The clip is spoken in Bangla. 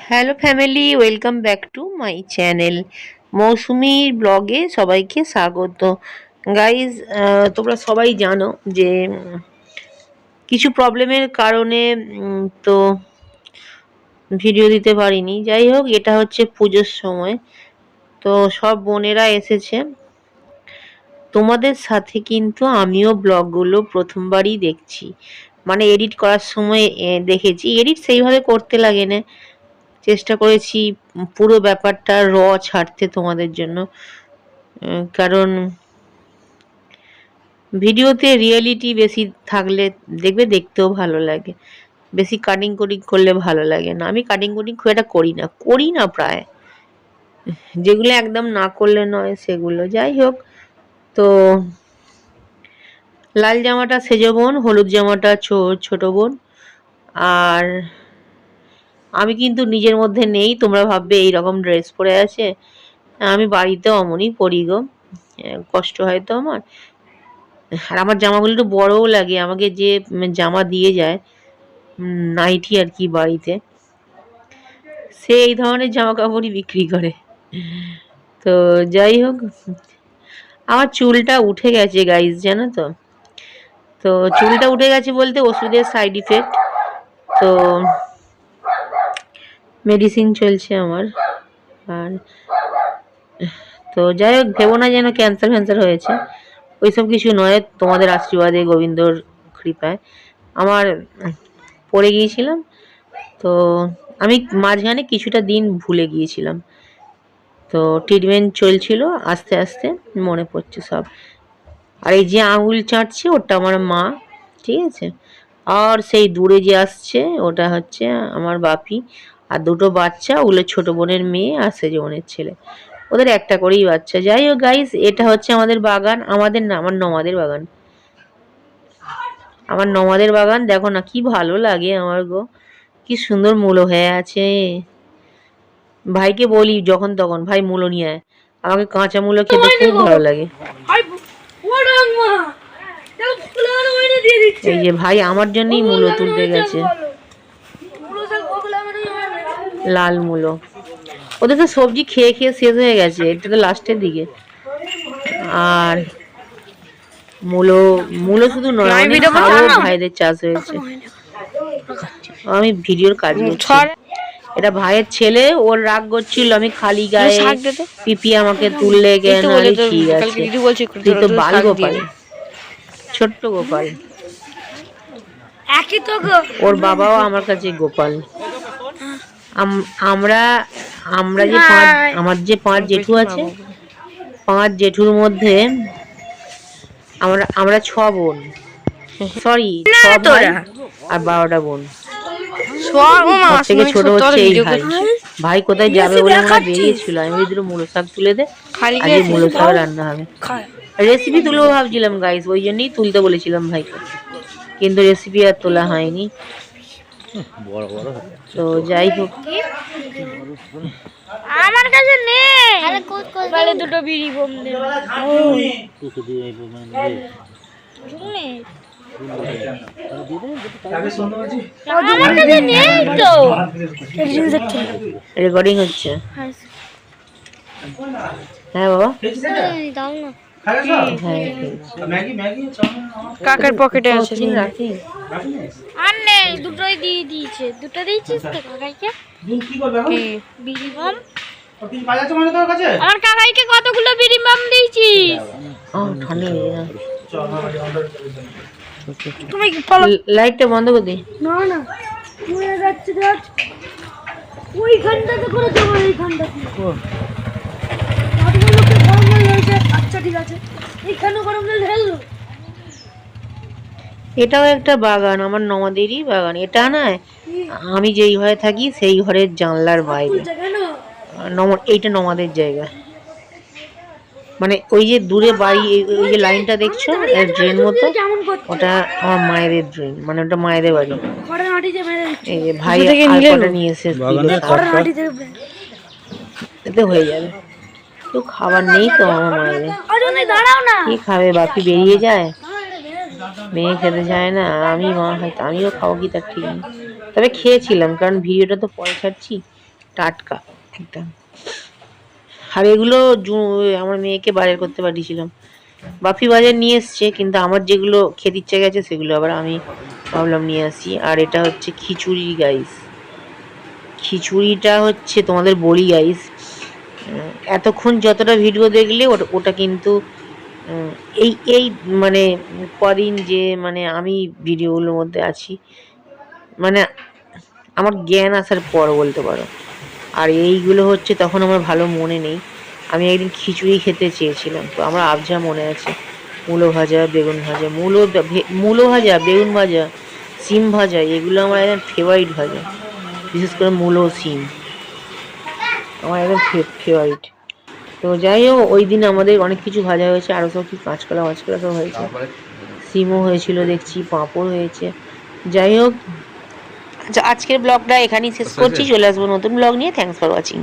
Hello family, welcome back to my channel মৌসুমীর ব্লগে সবাইকে স্বাগত। গাইজ, তোমরা সবাই জানো যে কিছু প্রবলেমের কারণে তো ভিডিও দিতে পারিনি। যাই হোক, এটা হচ্ছে পুজোর সময়, তো সব বোনেরা এসেছে। তোমাদের সাথে কিন্তু আমিও ব্লগগুলো প্রথমবারই দেখছি, মানে এডিট করার সময় দেখেছি। এডিট সেইভাবে করতে লাগে না, চেষ্টা করেছি পুরো ব্যাপারটা ছাড়তে তোমাদের জন্য। কারণ ভিডিওতে রিয়েলিটি বেশি থাকলে দেখবে দেখতেও ভালো লাগে, বেশি কাটিং কুটিং করলে ভালো লাগে না। আমি কাটিং কুটিং খুব একটা করি না প্রায়, যেগুলো একদম না করলে নয় সেগুলো। যাই হোক, তো লাল জামাটা সেজ বোন, হলুদ জামাটা ছোট বোন। আর আমি কিন্তু নিজের মধ্যে নেই, তোমরা ভাববে এইরকম ড্রেস পরে আছে। আমি বাড়িতে অমনই পরি গো, কষ্ট হয় তো আমার। আর আমার জামাগুলো একটু বড়ও লাগে, আমাকে যে জামা দিয়ে যায় নাইটি আর কি বাড়িতে, সে এই ধরনের জামা কাপড়ই বিক্রি করে। তো যাই হোক, আমার চুলটা উঠে গেছে গাইজ, জানো তো। তো চুলটা উঠে গেছে বলতে ওষুধের সাইড ইফেক্ট, তো মেডিসিন চলছে আমার। আর তো যাই হোক, ভেবো না যেন ক্যান্সার ফ্যান্সার হয়েছে, ওইসব কিছু নয়। তোমাদের আশীর্বাদে, গোবিন্দর কৃপায় আমার পড়ে গিয়েছিলাম, তো আমি মাঝখানে কিছুটা দিন ভুলে গিয়েছিলাম। তো ট্রিটমেন্ট চলছিল, আস্তে আস্তে মনে পড়ছে সব। আর এই যে আঙুল চাটছে ওটা আমার মা, ঠিক আছে। আর সেই দূরে যে আসছে ওটা হচ্ছে আমার বাপি। আর দুটো বাচ্চা, ওগুলো ছোট বোনের মেয়ে আর সেজ বোনের ছেলে, ওদের একটা করেই বাচ্চা। যাই হোক গাইস, এটা হচ্ছে আমাদের বাগান, আমাদের না, আমার নমাদের বাগান। আমার নমাদের বাগান দেখো না, কি ভালো লাগে আমার গো, কি সুন্দর মূলো হয়ে আছে। ভাইকে বলি যখন তখন, ভাই মূলো নিয়ে আয়, আমাকে কাঁচা মূলো খেতে খুব ভালো লাগে। এই যে ভাই আমার জন্যই মূলো তুলতে গেছে, লাল মূলো। ওদের তো সবজি খেয়ে খেয়ে শেষ হয়ে গেছে, এটা তো লাস্টের দিকে। আর মূলো মূলো শুধু নয়, অনেক আরো ভাইদের চাষ হয়েছে। আমি ভিডিওর কাজ করছি। এটা ভাইয়ের ছেলে, ওর রাগ করছিল আমি খালি গায়ে পিপি আমাকে তুললে কেন। ঠিক আছে, তুই তো বাল গোপাল, ছোট্ট গোপাল। ওর বাবাও আমার কাছে গোপাল। আমরা আমরা যে আমার যে 5 জেঠু আছে, 5 জেঠুর মধ্যে আমরা 6 বোন, সরি 6 ভাই আর 12টা বোন। থেকে ছোট হচ্ছে এই ভাই। ভাই কোথায় যাবে বলে আমরা বেরিয়েছিল, আমি দুটো মূলো শাক তুলে দে, আজকে মূলো শাক রান্না হবে। রেসিপি তুলবো ভাবছিলাম গাইস, ওই জন্যই তুলতে বলেছিলাম ভাইকে, কিন্তু রেসিপি আর তোলা হয়নি। তো যাই হোক, আমার কাছে নেই, বলে দুটো বিড়ি বোম দে। আমার কাছে নেই তো, রেকর্ডিং হচ্ছে। হ্যাঁ বাবা, দাও না। কাকার পকেটে আছে, রাখি। আর নেই, দুটোই দিয়ে দিয়েছে। দুটো দিয়েছিস তো কাকাইকে? বিড়ি বোম আমার কাকাইকে কতগুলো বিড়ি বোম দিয়েছিস? ঠান্ডা লেগে যায়। তুমি লাইটটা বন্ধ করে দি। না না, পুড়ে যাচ্ছে গাছ। ওইখানটাতে করে দেবো, এইখানটাতে। আচ্ছা ঠিক আছে, এইখানে গরম জল ঢেললো। এটাও একটা বাগান, আমার নমাদেরই বাগান। এটা না, আমি যেই ঘরে থাকি সেই ঘরের জানলার বাইরে। এইটা নমাদের জায়গা, মানে ওই যে দূরে বাড়ি, ওই যে লাইনটা দেখছো ড্রেন মতো, ওটা আমার মায়েদের ড্রেন, মানে ওটা মায়েদের বাড়ি। এই যে ভাই আলপাটা নিয়ে এসে এতে হয়ে যাবে। তো খাবার নেই তো আমার মায়েদের, কি খাবে? বাকি বেরিয়ে যায়, মেয়ে খেতে চায় না, আমি মা হয়তো আমিও খাবো কি তার ঠিক নেই। তবে খেয়েছিলাম, কারণ ভিডিওটা তো পরে ছাড়ছি, টাটকা একদম। আর এগুলো আমার মেয়েকে বাজার করতে পাঠিয়েছিলাম, বাপি বাজার নিয়ে এসছে, কিন্তু আমার যেগুলো খেতে ইচ্ছে গেছে সেগুলো আবার আমি ভাবলাম নিয়ে আসি। আর এটা হচ্ছে খিচুড়ি গাইস, খিচুড়িটা হচ্ছে তোমাদের বলি গাইস, এতক্ষণ যতটা ভিডিও দেখলে ওটা কিন্তু এই এই মানে কদিন যে মানে আমি ভিডিওগুলোর মধ্যে আছি, মানে আমার জ্ঞান আসার পর বলতে পারো। আর এইগুলো হচ্ছে তখন আমার ভালো মনে নেই, আমি একদিন খিচুড়ি খেতে চেয়েছিলাম, তো আমার আবঝা মনে আছে মূলো ভাজা, বেগুন ভাজা, মূলো ভাজা, বেগুন ভাজা, সিম ভাজা, এগুলো আমার একদম ফেভারিট ভাজা, বিশেষ করে মূলো সিম আমার একদম ফেভারিট। তো যাই হোক, ওই দিন আমাদের অনেক কিছু ভাজা হয়েছে, আরও সব কি কাঁচকলা সব হয়েছে, সিমও হয়েছিল দেখছি, পাঁপড় হয়েছে। যাই হোক, আচ্ছা আজকের ব্লগটা এখানেই শেষ করছি, চলে আসবো নতুন ব্লগ নিয়ে। Thanks for watching.